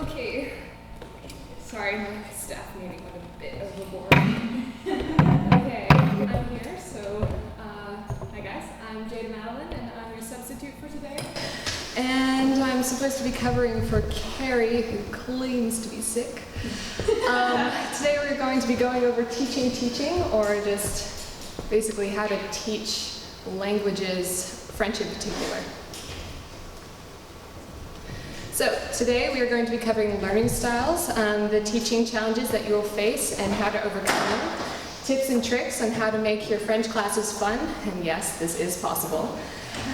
Okay. Sorry, my staff meeting went a bit overboard. Okay, I'm here, so hi guys. I'm Jada Madeline, and I'm your substitute for today. And I'm supposed to be covering for Carrie, who claims to be sick. Today we're going to be going over teaching, or just basically how to teach languages, French in particular. So today we are going to be covering learning styles, the teaching challenges that you will face and how to overcome them, tips and tricks on how to make your French classes fun, and yes, this is possible.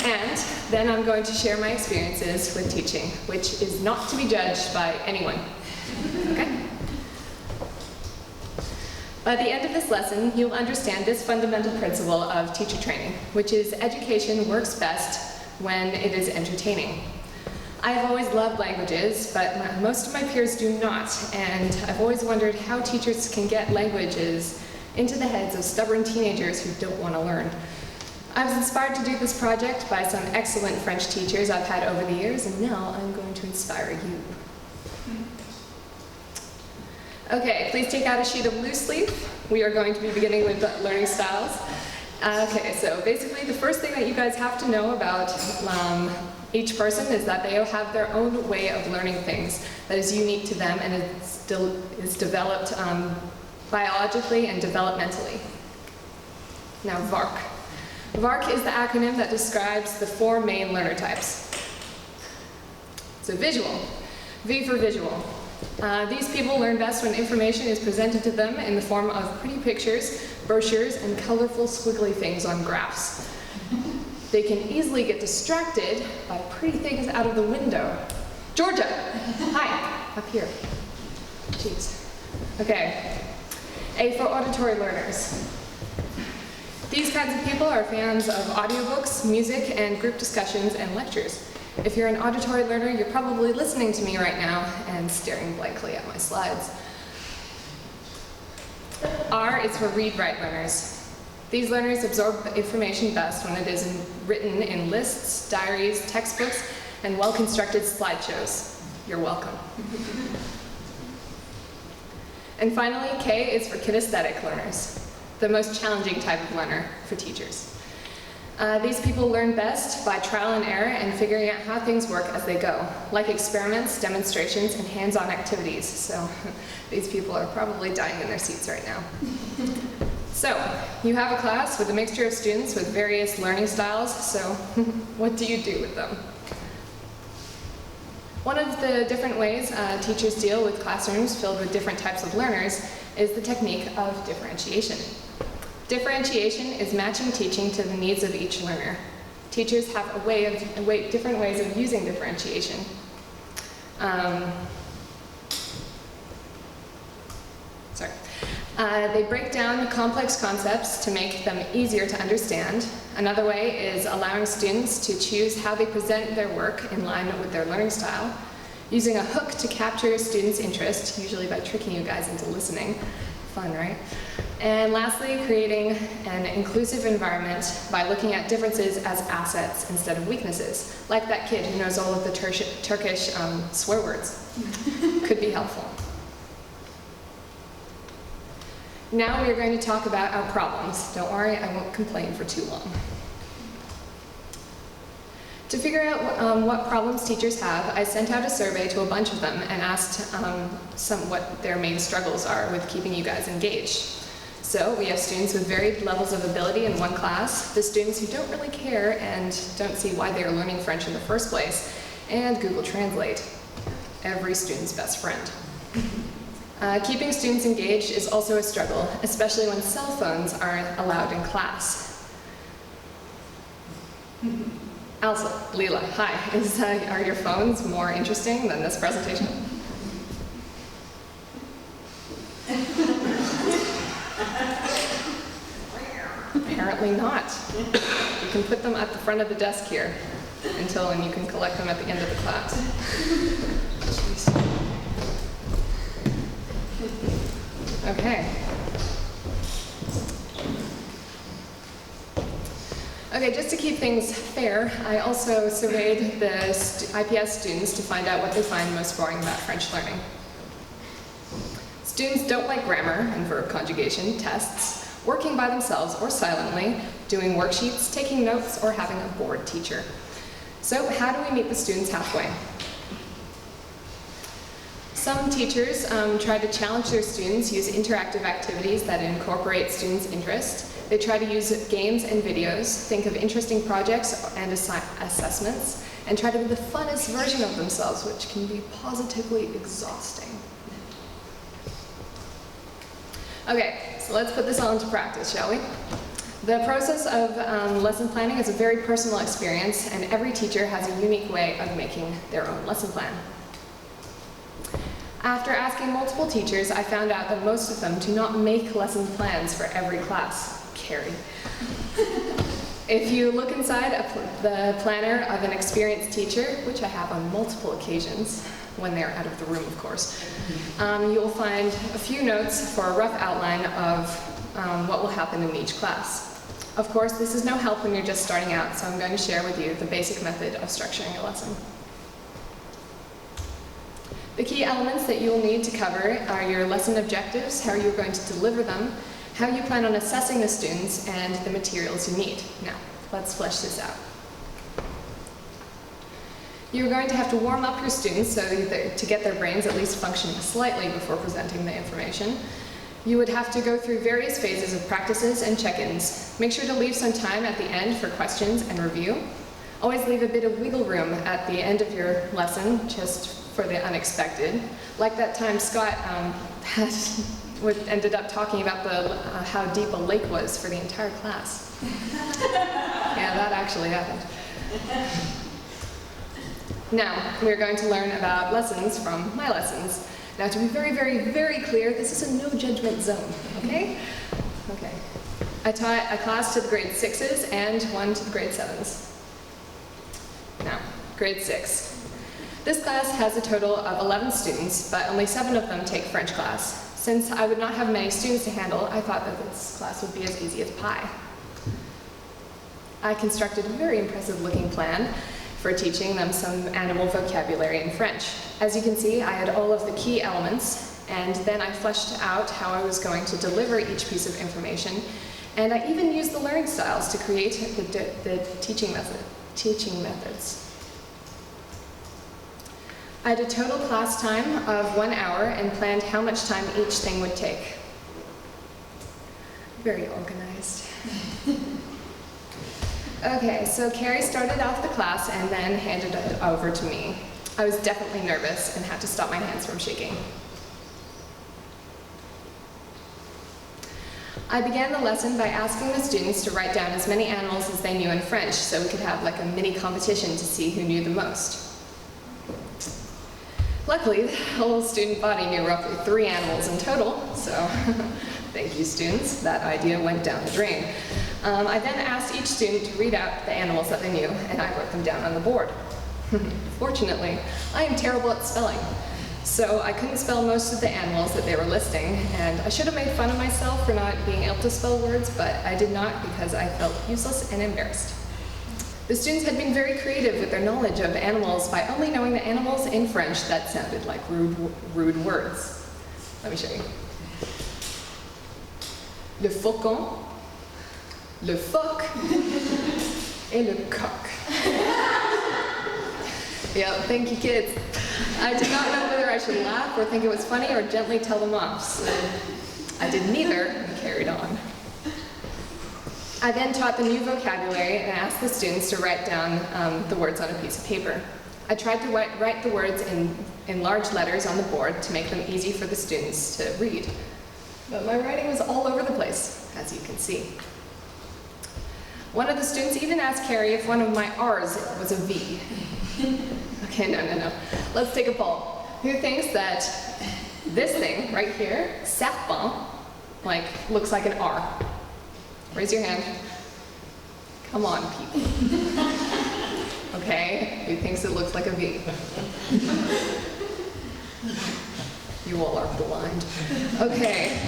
And then I'm going to share my experiences with teaching, which is not to be judged by anyone. Okay? By the end of this lesson, you'll understand this fundamental principle of teacher training, which is education works best when it is entertaining. I've always loved languages, but most of my peers do not, and I've always wondered how teachers can get languages into the heads of stubborn teenagers who don't want to learn. I was inspired to do this project by some excellent French teachers I've had over the years, and now I'm going to inspire you. Okay, please take out a sheet of loose leaf. We are going to be beginning with learning styles. Okay, so basically the first thing that you guys have to know about each person is that they have their own way of learning things that is unique to them and is developed biologically and developmentally. Now, VARK. VARK is the acronym that describes the 4 main learner types. So visual, V for visual. These people learn best when information is presented to them in the form of pretty pictures, brochures, and colorful squiggly things on graphs. They can easily get distracted by pretty things out of the window. Georgia, hi, up here. Jeez. Okay, A for auditory learners. These kinds of people are fans of audiobooks, music, and group discussions and lectures. If you're an auditory learner, you're probably listening to me right now and staring blankly at my slides. R is for read-write learners. These learners absorb information best when it is written in lists, diaries, textbooks, and well-constructed slideshows. You're welcome. And finally, K is for kinesthetic learners, the most challenging type of learner for teachers. These people learn best by trial and error and figuring out how things work as they go, like experiments, demonstrations, and hands-on activities. So these people are probably dying in their seats right now. So you have a class with a mixture of students with various learning styles, so what do you do with them? One of the different ways teachers deal with classrooms filled with different types of learners is the technique of differentiation. Differentiation is matching teaching to the needs of each learner. Teachers have different ways of using differentiation. They break down complex concepts to make them easier to understand. Another way is allowing students to choose how they present their work in line with their learning style, using a hook to capture students' interest, usually by tricking you guys into listening. Fun, right? And lastly, creating an inclusive environment by looking at differences as assets instead of weaknesses, like that kid who knows all of the Turkish swear words. Could be helpful. Now we are going to talk about our problems. Don't worry, I won't complain for too long. To figure out what problems teachers have, I sent out a survey to a bunch of them and asked what their main struggles are with keeping you guys engaged. So we have students with varied levels of ability in one class, the students who don't really care and don't see why they are learning French in the first place, and Google Translate, every student's best friend. Keeping students engaged is also a struggle, especially when cell phones aren't allowed in class. Also, Leela, hi. Are your phones more interesting than this presentation? Apparently not. You can put them at the front of the desk here and you can collect them at the end of the class. Jeez. Okay. Okay, just to keep things fair, I also surveyed the IPS students to find out what they find most boring about French learning. Students don't like grammar and verb conjugation tests, working by themselves or silently, doing worksheets, taking notes, or having a bored teacher. So how do we meet the students halfway? Some teachers try to challenge their students, use interactive activities that incorporate students' interest. They try to use games and videos, think of interesting projects and assessments, and try to be the funnest version of themselves, which can be positively exhausting. Okay, so let's put this all into practice, shall we? The process of lesson planning is a very personal experience, and every teacher has a unique way of making their own lesson plan. After asking multiple teachers, I found out that most of them do not make lesson plans for every class. Carrie. If you look inside the planner of an experienced teacher, which I have on multiple occasions, when they're out of the room, of course, you'll find a few notes for a rough outline of what will happen in each class. Of course, this is no help when you're just starting out, so I'm going to share with you the basic method of structuring a lesson. The key elements that you will need to cover are your lesson objectives, how you're going to deliver them, how you plan on assessing the students, and the materials you need. Now, let's flesh this out. You're going to have to warm up your students to get their brains at least functioning slightly before presenting the information. You would have to go through various phases of practices and check-ins. Make sure to leave some time at the end for questions and review. Always leave a bit of wiggle room at the end of your lesson, just for the unexpected. Like that time Scott ended up talking about how deep a lake was for the entire class. Yeah, that actually happened. Now, we're going to learn about lessons from my lessons. Now, to be very, very, very clear, this is a no judgment zone, okay? Okay. I taught a class to the grade 6s and one to the grade 7s. Now, grade 6. This class has a total of 11 students, but only 7 of them take French class. Since I would not have many students to handle, I thought that this class would be as easy as pie. I constructed a very impressive looking plan for teaching them some animal vocabulary in French. As you can see, I had all of the key elements, and then I fleshed out how I was going to deliver each piece of information, and I even used the learning styles to create the teaching methods. I had a total class time of 1 hour and planned how much time each thing would take. Very organized. Okay, so Carrie started off the class and then handed it over to me. I was definitely nervous and had to stop my hands from shaking. I began the lesson by asking the students to write down as many animals as they knew in French, so we could have like a mini competition to see who knew the most. Luckily, the whole student body knew roughly 3 animals in total, so thank you, students. That idea went down the drain. I then asked each student to read out the animals that they knew, and I wrote them down on the board. Fortunately, I am terrible at spelling, so I couldn't spell most of the animals that they were listing, and I should have made fun of myself for not being able to spell words, but I did not because I felt useless and embarrassed. The students had been very creative with their knowledge of animals by only knowing the animals in French that sounded like rude words. Let me show you. Le faucon, le phoque, et le coq. Yeah, thank you, kids. I did not know whether I should laugh or think it was funny or gently tell them off, so I did neither and carried on. I then taught the new vocabulary and asked the students to write down the words on a piece of paper. I tried to write the words in large letters on the board to make them easy for the students to read. But my writing was all over the place, as you can see. One of the students even asked Carrie if one of my R's was a V. Okay, no. Let's take a poll. Who thinks that this thing right here, serpent, looks like an R? Raise your hand. Come on, people. Okay, who thinks it looks like a V? You all are blind. Okay.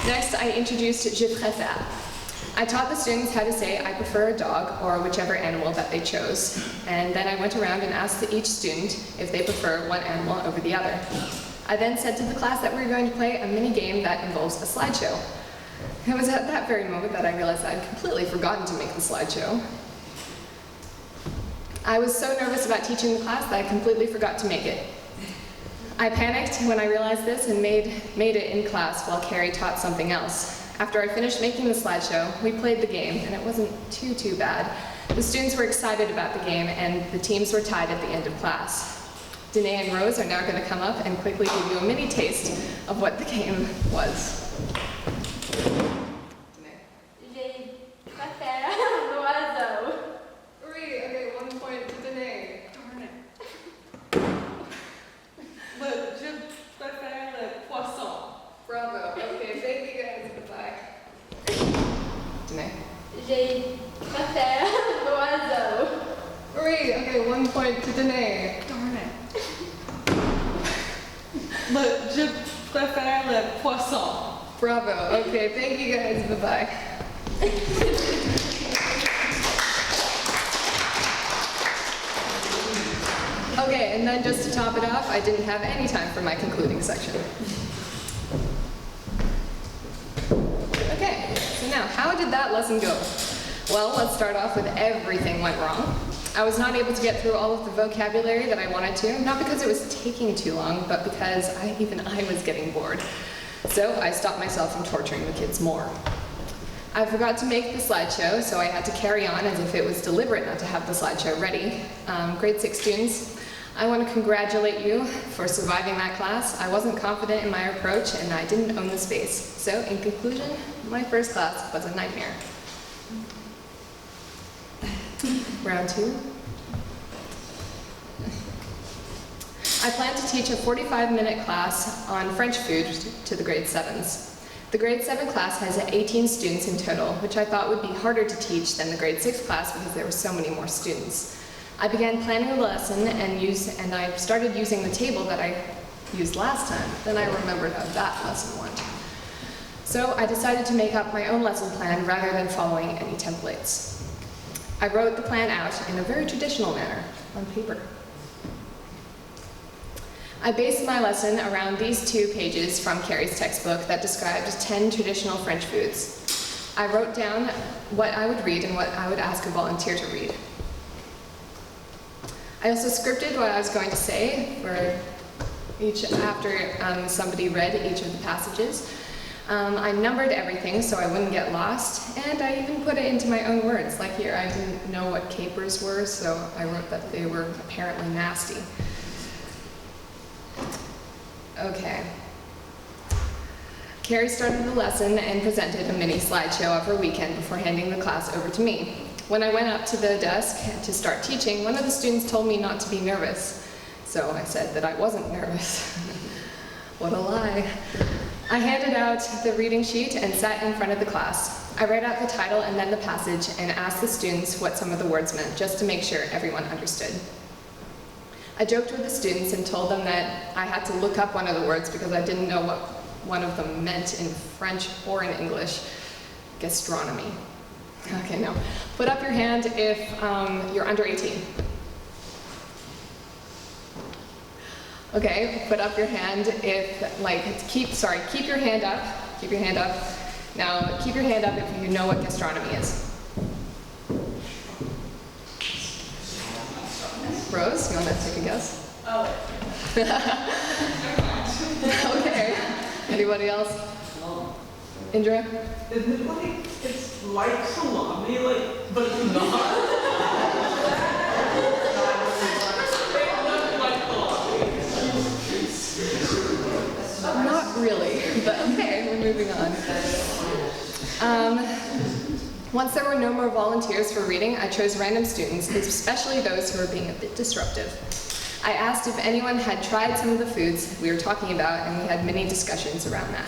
Next, I introduced je préfère. I taught the students how to say, "I prefer a dog," or whichever animal that they chose. And then I went around and asked each student if they prefer one animal over the other. I then said to the class that we were going to play a mini game that involves a slideshow. It was at that very moment that I realized I'd completely forgotten to make the slideshow. I was so nervous about teaching the class that I completely forgot to make it. I panicked when I realized this and made it in class while Carrie taught something else. After I finished making the slideshow, we played the game, and it wasn't too bad. The students were excited about the game, and the teams were tied at the end of class. Danae and Rose are now going to come up and quickly give you a mini taste of what the game was. J'ai préféré l'oiseau. Three. Okay, 1 point to Danae. Darn it. Je préfère le poisson. Bravo. Okay, thank you guys. Bye-bye. Danae. J'ai préféré l'oiseau. Three. Okay, 1 point to Danae. Darn it. Je préfère le poisson. Bravo. Okay, thank you guys. Bye-bye. Okay, and then just to top it off, I didn't have any time for my concluding section. Okay, so now, how did that lesson go? Well, let's start off with everything went wrong. I was not able to get through all of the vocabulary that I wanted to, not because it was taking too long, but because even I was getting bored. So I stopped myself from torturing the kids more. I forgot to make the slideshow, so I had to carry on as if it was deliberate not to have the slideshow ready. Grade 6 students, I want to congratulate you for surviving that class. I wasn't confident in my approach, and I didn't own the space. So in conclusion, my first class was a nightmare. Round 2. I plan to teach a 45-minute class on French food to the grade 7s. The grade 7 class has 18 students in total, which I thought would be harder to teach than the grade 6 class because there were so many more students. I began planning the lesson and I started using the table that I used last time. Then I remembered how that lesson went. So I decided to make up my own lesson plan rather than following any templates. I wrote the plan out in a very traditional manner, on paper. I based my lesson around these 2 pages from Carrie's textbook that described 10 traditional French foods. I wrote down what I would read and what I would ask a volunteer to read. I also scripted what I was going to say for after somebody read each of the passages. I numbered everything so I wouldn't get lost, and I even put it into my own words. Like here, I didn't know what capers were, so I wrote that they were apparently nasty. Okay. Carrie started the lesson and presented a mini slideshow of her weekend before handing the class over to me. When I went up to the desk to start teaching, one of the students told me not to be nervous. So I said that I wasn't nervous. What a lie. I handed out the reading sheet and sat in front of the class. I read out the title and then the passage and asked the students what some of the words meant, just to make sure everyone understood. I joked with the students and told them that I had to look up one of the words because I didn't know what one of them meant in French or in English. Gastronomy. Okay, no. Put up your hand if you're under 18. Okay, put up your hand if, keep your hand up. Keep your hand up. Now, keep your hand up if you know what gastronomy is. Rose, you want to take a guess? Oh. Okay. Anybody else? Indra? Isn't it like, it's like salami, but it's not? Not really, but okay, we're moving on. Once there were no more volunteers for reading, I chose random students, especially those who were being a bit disruptive. I asked if anyone had tried some of the foods we were talking about, and we had many discussions around that.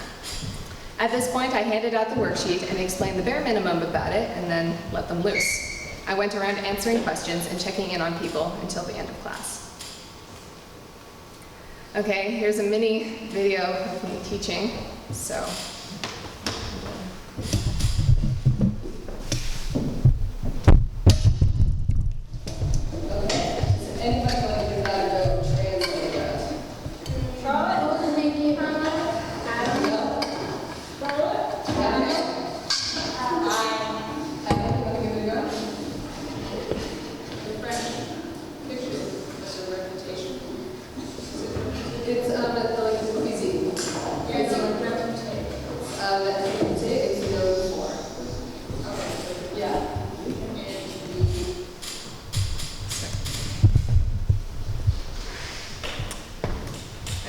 At this point, I handed out the worksheet and explained the bare minimum about it, and then let them loose. I went around answering questions and checking in on people until the end of class. Okay, here's a mini video of me teaching, so. It's like cuisine. It's it's known for. Okay. Yeah.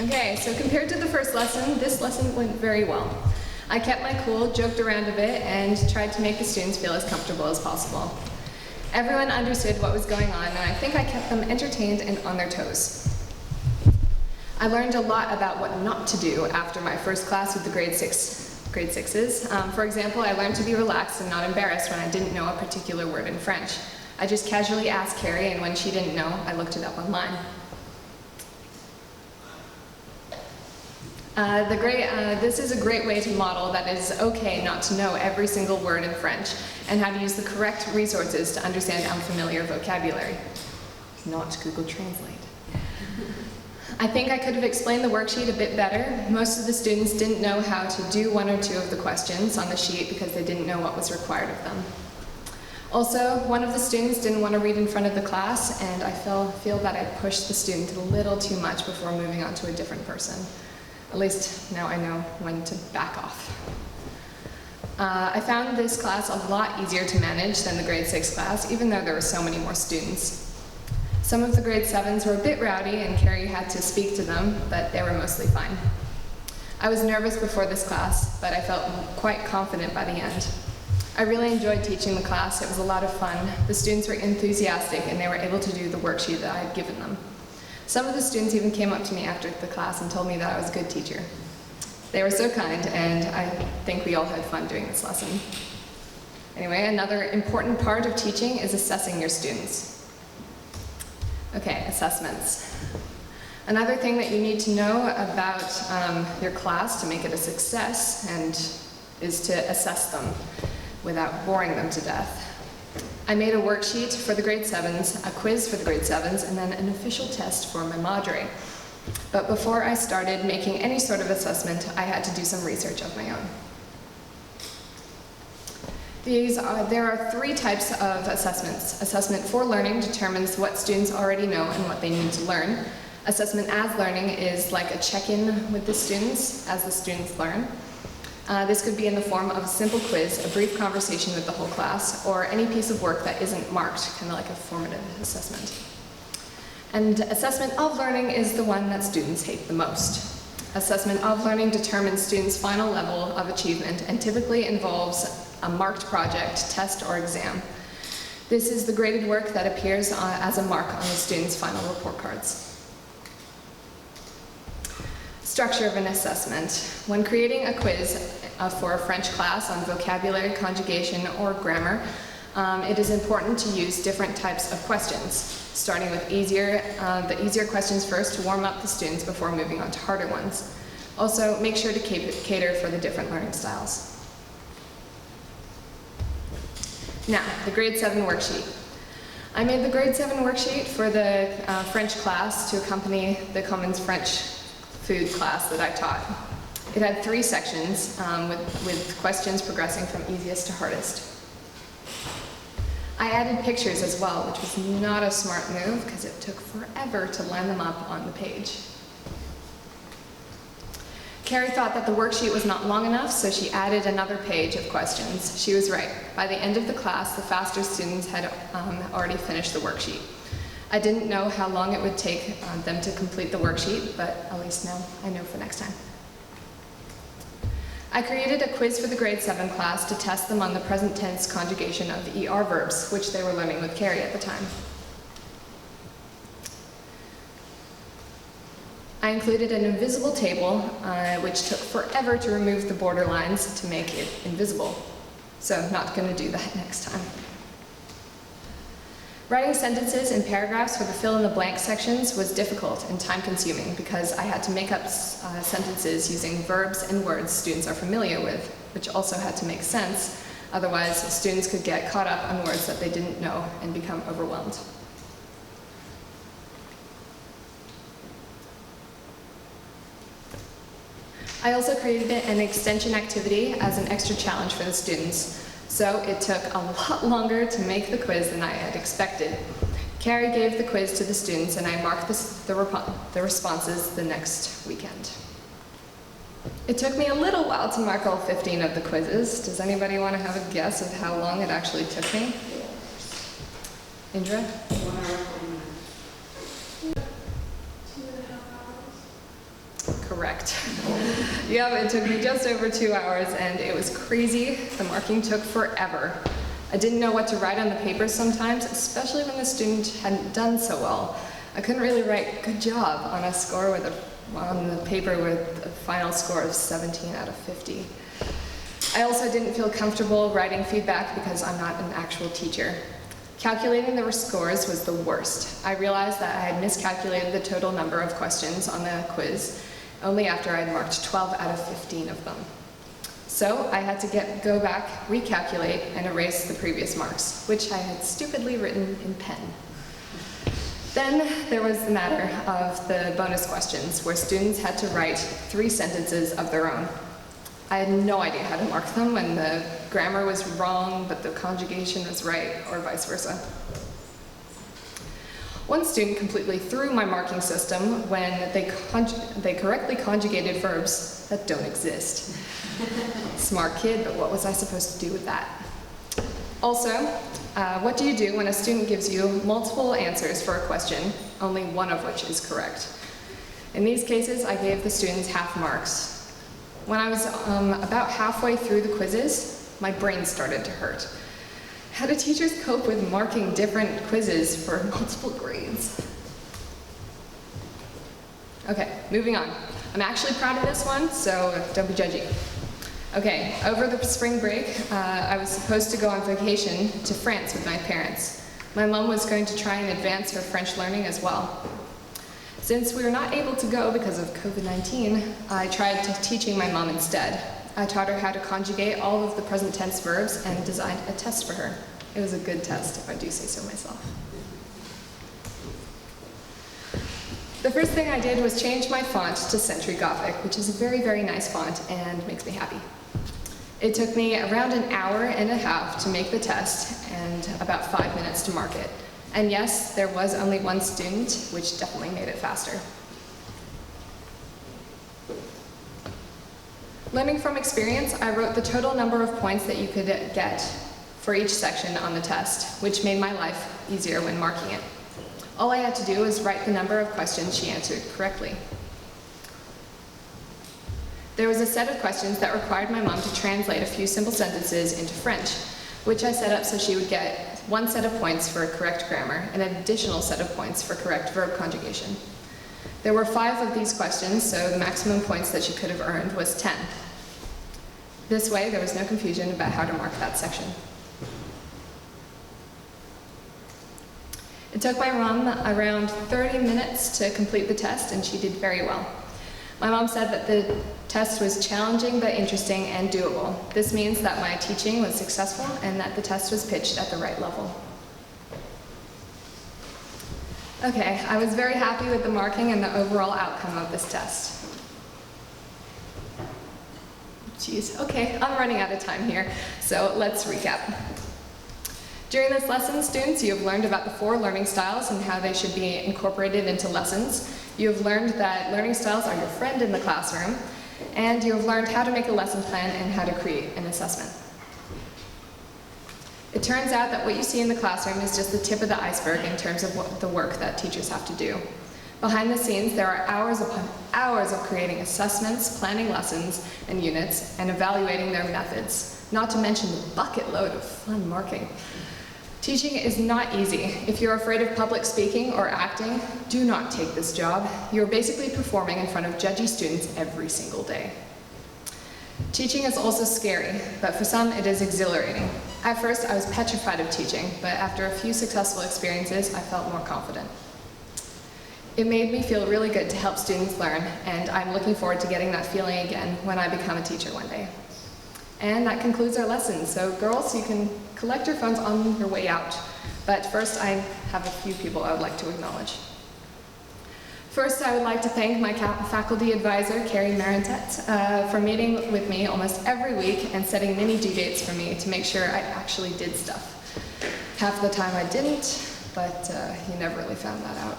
Okay, so compared to the first lesson, this lesson went very well. I kept my cool, joked around a bit, and tried to make the students feel as comfortable as possible. Everyone understood what was going on, and I think I kept them entertained and on their toes. I learned a lot about what not to do after my first class with the grade sixes. For example, I learned to be relaxed and not embarrassed when I didn't know a particular word in French. I just casually asked Carrie, and when she didn't know, I looked it up online. This is a great way to model that it is okay not to know every single word in French and how to use the correct resources to understand unfamiliar vocabulary. Not Google Translate. I think I could have explained the worksheet a bit better. Most of the students didn't know how to do one or two of the questions on the sheet because they didn't know what was required of them. Also, one of the students didn't want to read in front of the class, and I feel that I pushed the student a little too much before moving on to a different person. At least now I know when to back off. I found this class a lot easier to manage than the grade 6 class, even though there were so many more students. Some of the grade 7s were a bit rowdy and Carrie had to speak to them, but they were mostly fine. I was nervous before this class, but I felt quite confident by the end. I really enjoyed teaching the class. It was a lot of fun. The students were enthusiastic and they were able to do the worksheet that I had given them. Some of the students even came up to me after the class and told me that I was a good teacher. They were so kind, and I think we all had fun doing this lesson. Anyway, another important part of teaching is assessing your students. Okay, assessments. Another thing that you need to know about your class to make it a success is to assess them without boring them to death. I made a worksheet for the grade 7s, a quiz for the grade 7s, and then an official test for my madre. But before I started making any sort of assessment, I had to do some research of my own. There are 3 types of assessments. Assessment for learning determines what students already know and what they need to learn. Assessment as learning is like a check-in with the students as the students learn. This could be in the form of a simple quiz, a brief conversation with the whole class, or any piece of work that isn't marked, kind of like a formative assessment. And assessment of learning is the one that students hate the most. Assessment of learning determines students' final level of achievement and typically involves a marked project, test, or exam. This is the graded work that appears as a mark on the students' final report cards. Structure of an assessment. When creating a quiz for a French class on vocabulary, conjugation, or grammar, it is important to use different types of questions, starting with the easier questions first to warm up the students before moving on to harder ones. Also, make sure to cater for the different learning styles. Now, the grade 7 worksheet. I made the grade 7 worksheet for the French class to accompany the Commons French food class that I taught. It had 3 sections with questions progressing from easiest to hardest. I added pictures as well, which was not a smart move because it took forever to line them up on the page. Carrie thought that the worksheet was not long enough, so she added another page of questions. She was right. By the end of the class, the faster students had already finished the worksheet. I didn't know how long it would take them to complete the worksheet, but at least now I know for next time. I created a quiz for the grade 7 class to test them on the present tense conjugation of ER verbs, which they were learning with Carrie at the time. I included an invisible table, which took forever to remove the border lines to make it invisible. So not going to do that next time. Writing sentences and paragraphs for the fill-in-the-blank sections was difficult and time-consuming because I had to make up sentences using verbs and words students are familiar with, which also had to make sense. Otherwise, students could get caught up on words that they didn't know and become overwhelmed. I also created an extension activity as an extra challenge for the students. So it took a lot longer to make the quiz than I had expected. Carrie gave the quiz to the students and I marked the responses the next weekend. It took me a little while to mark all 15 of the quizzes. Does anybody want to have a guess of how long it actually took me? Indra? 1 hour, 40 minutes. 2.5 hours. Correct. Yeah, it took me just over 2 hours and it was crazy. The marking took forever. I didn't know what to write on the paper sometimes, especially when the student hadn't done so well. I couldn't really write good job on on the paper with a final score of 17 out of 50. I also didn't feel comfortable writing feedback because I'm not an actual teacher. Calculating the scores was the worst. I realized that I had miscalculated the total number of questions on the quiz only after I had marked 12 out of 15 of them. So I had to go back, recalculate, and erase the previous marks, which I had stupidly written in pen. Then there was the matter of the bonus questions, where students had to write 3 sentences of their own. I had no idea how to mark them when the grammar was wrong, but the conjugation was right, or vice versa. One student completely threw my marking system when they correctly conjugated verbs that don't exist. Smart kid, but what was I supposed to do with that? Also, what do you do when a student gives you multiple answers for a question, only one of which is correct? In these cases, I gave the students half marks. When I was about halfway through the quizzes, my brain started to hurt. How do teachers cope with marking different quizzes for multiple grades? Okay, moving on. I'm actually proud of this one, so don't be judgy. Okay, over the spring break, I was supposed to go on vacation to France with my parents. My mom was going to try and advance her French learning as well. Since we were not able to go because of COVID-19, I tried teaching my mom instead. I taught her how to conjugate all of the present tense verbs and designed a test for her. It was a good test, if I do say so myself. The first thing I did was change my font to Century Gothic, which is a very, very nice font and makes me happy. It took me around an hour and a half to make the test and about 5 minutes to mark it. And yes, there was only one student, which definitely made it faster. Learning from experience, I wrote the total number of points that you could get for each section on the test, which made my life easier when marking it. All I had to do was write the number of questions she answered correctly. There was a set of questions that required my mom to translate a few simple sentences into French, which I set up so she would get 1 set of points for correct grammar and an additional set of points for correct verb conjugation. There were 5 of these questions, so the maximum points that she could have earned was 10. This way, there was no confusion about how to mark that section. It took my mom around 30 minutes to complete the test, and she did very well. My mom said that the test was challenging but interesting and doable. This means that my teaching was successful and that the test was pitched at the right level. Okay, I was very happy with the marking and the overall outcome of this test. Jeez, okay, I'm running out of time here, so let's recap. During this lesson, students, you have learned about the 4 learning styles and how they should be incorporated into lessons. You have learned that learning styles are your friend in the classroom, and you have learned how to make a lesson plan and how to create an assessment. It turns out that what you see in the classroom is just the tip of the iceberg in terms of the work that teachers have to do. Behind the scenes, there are hours upon hours of creating assessments, planning lessons and units, and evaluating their methods, not to mention the bucket load of fun marking. Teaching is not easy. If you're afraid of public speaking or acting, do not take this job. You're basically performing in front of judgy students every single day. Teaching is also scary, but for some it is exhilarating. At first I was petrified of teaching, but after a few successful experiences I felt more confident. It made me feel really good to help students learn, and I'm looking forward to getting that feeling again when I become a teacher one day. And that concludes our lesson. So girls, you can collect your phones on your way out. But first, I have a few people I would like to acknowledge. First, I would like to thank my faculty advisor, Carrie Marentet, for meeting with me almost every week and setting mini due dates for me to make sure I actually did stuff. Half the time I didn't, but he never really found that out.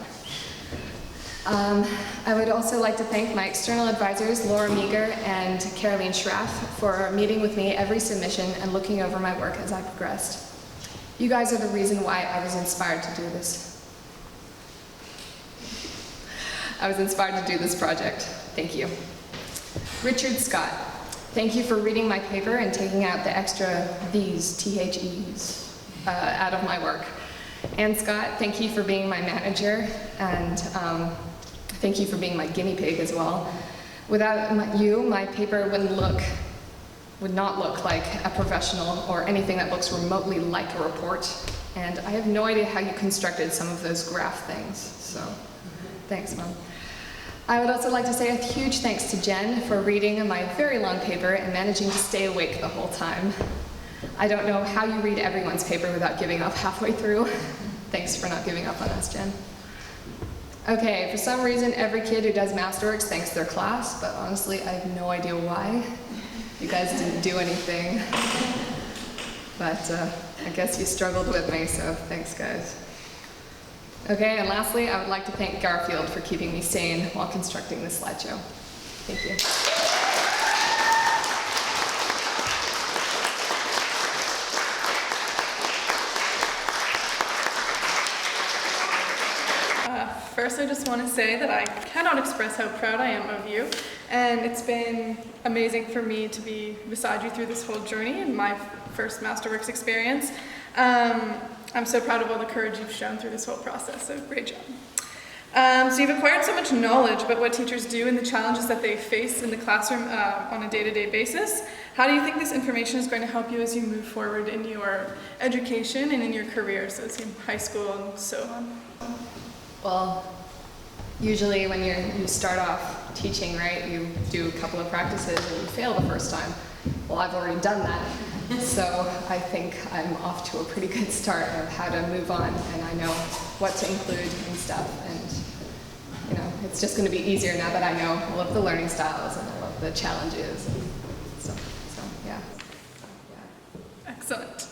I would also like to thank my external advisors, Laura Meager and Caroline Schraff, for meeting with me every submission and looking over my work as I progressed. You guys are the reason why I was inspired to do this. I was inspired to do this project. Thank you. Richard Scott, thank you for reading my paper and taking out the extra V's, THEs, out of my work. Ann Scott, thank you for being my manager, and thank you for being my guinea pig as well. Without you, my paper would not look like a professional or anything that looks remotely like a report. And I have no idea how you constructed some of those graph things, so thanks, Mom. I would also like to say a huge thanks to Jen for reading my very long paper and managing to stay awake the whole time. I don't know how you read everyone's paper without giving up halfway through. Thanks for not giving up on us, Jen. Okay, for some reason, every kid who does Masterworks thanks their class, but honestly, I have no idea why. You guys didn't do anything. But I guess you struggled with me, so thanks, guys. Okay, and lastly, I would like to thank Garfield for keeping me sane while constructing this slideshow. Thank you. First, I just want to say that I cannot express how proud I am of you, and it's been amazing for me to be beside you through this whole journey and my first Masterworks experience. I'm so proud of all the courage you've shown through this whole process, so great job. So you've acquired so much knowledge about what teachers do and the challenges that they face in the classroom on a day-to-day basis. How do you think this information is going to help you as you move forward in your education and in your career, so it's in high school and so on? Well, usually when you start off teaching, right, you do a couple of practices and you fail the first time. Well, I've already done that, so I think I'm off to a pretty good start of how to move on, and I know what to include and stuff, and it's just going to be easier now that I know all of the learning styles and all of the challenges. So yeah. Excellent.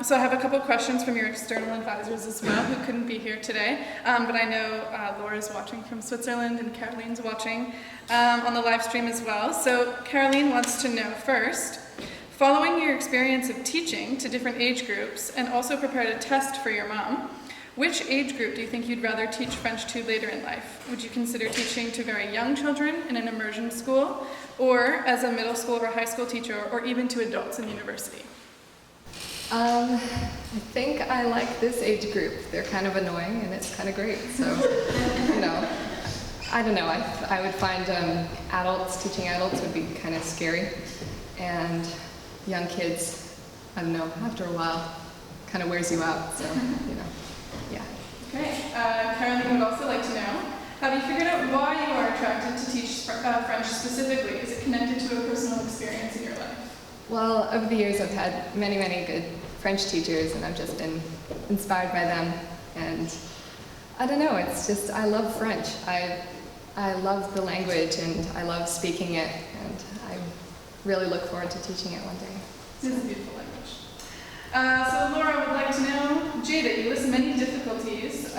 So I have a couple questions from your external advisors as well, who couldn't be here today, but I know Laura's watching from Switzerland and Caroline's watching on the live stream as well. So Caroline wants to know first, following your experience of teaching to different age groups and also prepared a test for your mom, which age group do you think you'd rather teach French to later in life? Would you consider teaching to very young children in an immersion school, or as a middle school or high school teacher, or even to adults in university? I think I like this age group. They're kind of annoying and it's kind of great. So, I don't know. I would find teaching adults would be kind of scary. And young kids, I don't know, after a while, kind of wears you out. So, yeah. Great. Caroline would also like to know, have you figured out why you are attracted to teach French specifically? Is it connected to a personal experience in your life? Well, over the years I've had many, many good French teachers and I've just been inspired by them, and I don't know, it's just, I love French. I love the language and I love speaking it, and I really look forward to teaching it one day. This is a beautiful language. So Laura would like to know, Jada, you list many difficulties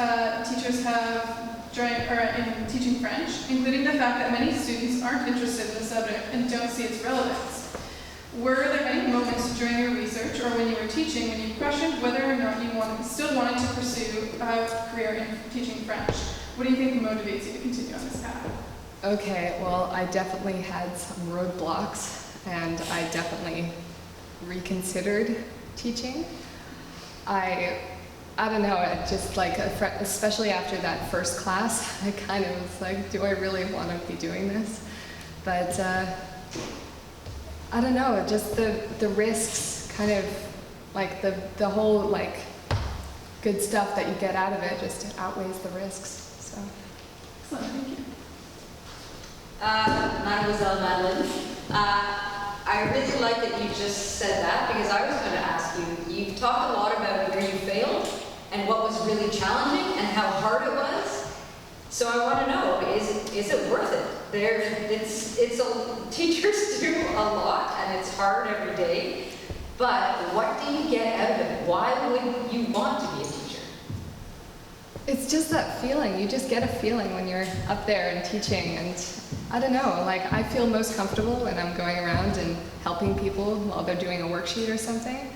teachers have in teaching French, including the fact that many students aren't interested in the subject and don't see its relevance. Were there any moments during your research or when you were teaching when you questioned whether or not you still wanted to pursue a career in teaching French? What do you think motivates you to continue on this path? Okay, well, I definitely had some roadblocks and I definitely reconsidered teaching. I don't know, it just especially after that first class, I kind of was like, do I really want to be doing this? But I don't know, just the risks, kind of like the whole good stuff that you get out of it just outweighs the risks. So. Excellent, thank you. Mademoiselle Madeline, I really like that you just said that, because I was going to ask you, you've talked a lot about where you failed and what was really challenging and how hard it was. So I want to know, is it worth it? Teachers do a lot and it's hard every day, but what do you get out of it? Why would you want to be a teacher? It's just that feeling. You just get a feeling when you're up there and teaching, and I don't know, like I feel most comfortable when I'm going around and helping people while they're doing a worksheet or something.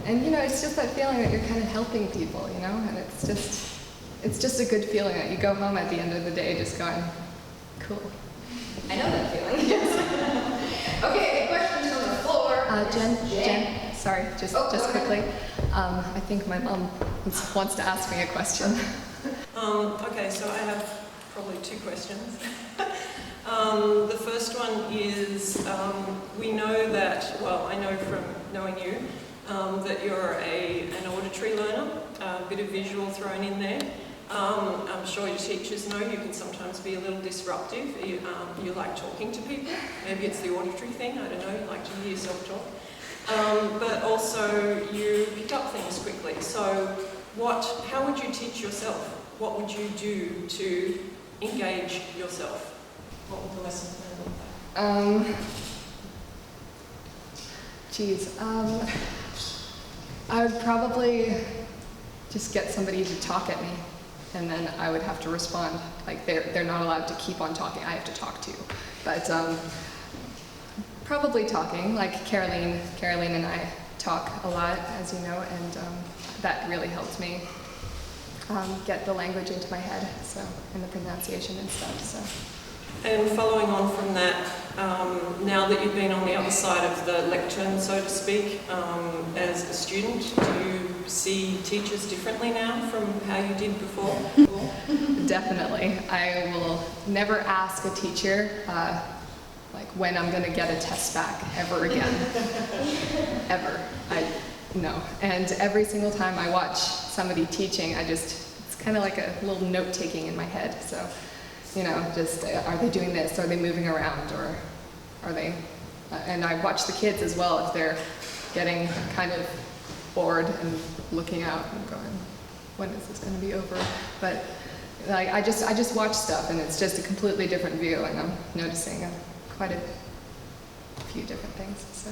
And you know, it's just that feeling that you're kind of helping people, you know, and it's just a good feeling that you go home at the end of the day just going, cool. I know that feeling, yes. Okay, questions from the floor. Jen, sorry, just go quickly. I think my mom wants to ask me a question. Okay, so I have probably two questions. The first one is, we know that, well, I know from knowing you, that you're an auditory learner, a bit of visual thrown in there. I'm sure your teachers know you can sometimes be a little disruptive. You like talking to people. Maybe it's the auditory thing, I don't know, you like to hear yourself talk. But also you pick up things quickly. So how would you teach yourself? What would you do to engage yourself? What would the lesson plan look like? I would probably just get somebody to talk at me, and then I would have to respond. Like they're not allowed to keep on talking. I have to talk to. But probably talking. Like Caroline and I talk a lot, as you know, and that really helped me get the language into my head. So and the pronunciation and stuff. So. And following on from that, now that you've been on the other side of the lectern, so to speak, as a student, do you see teachers differently now from how you did before? Definitely. I will never ask a teacher like when I'm going to get a test back ever again. Ever. No. And every single time I watch somebody teaching, it's kind of like a little note-taking in my head. So. You know, just are they doing this? Are they moving around? Or are they? And I watch the kids as well if they're getting kind of bored and looking out and going, when is this going to be over? But like I just watch stuff, and it's just a completely different view, and I'm noticing quite a few different things. So.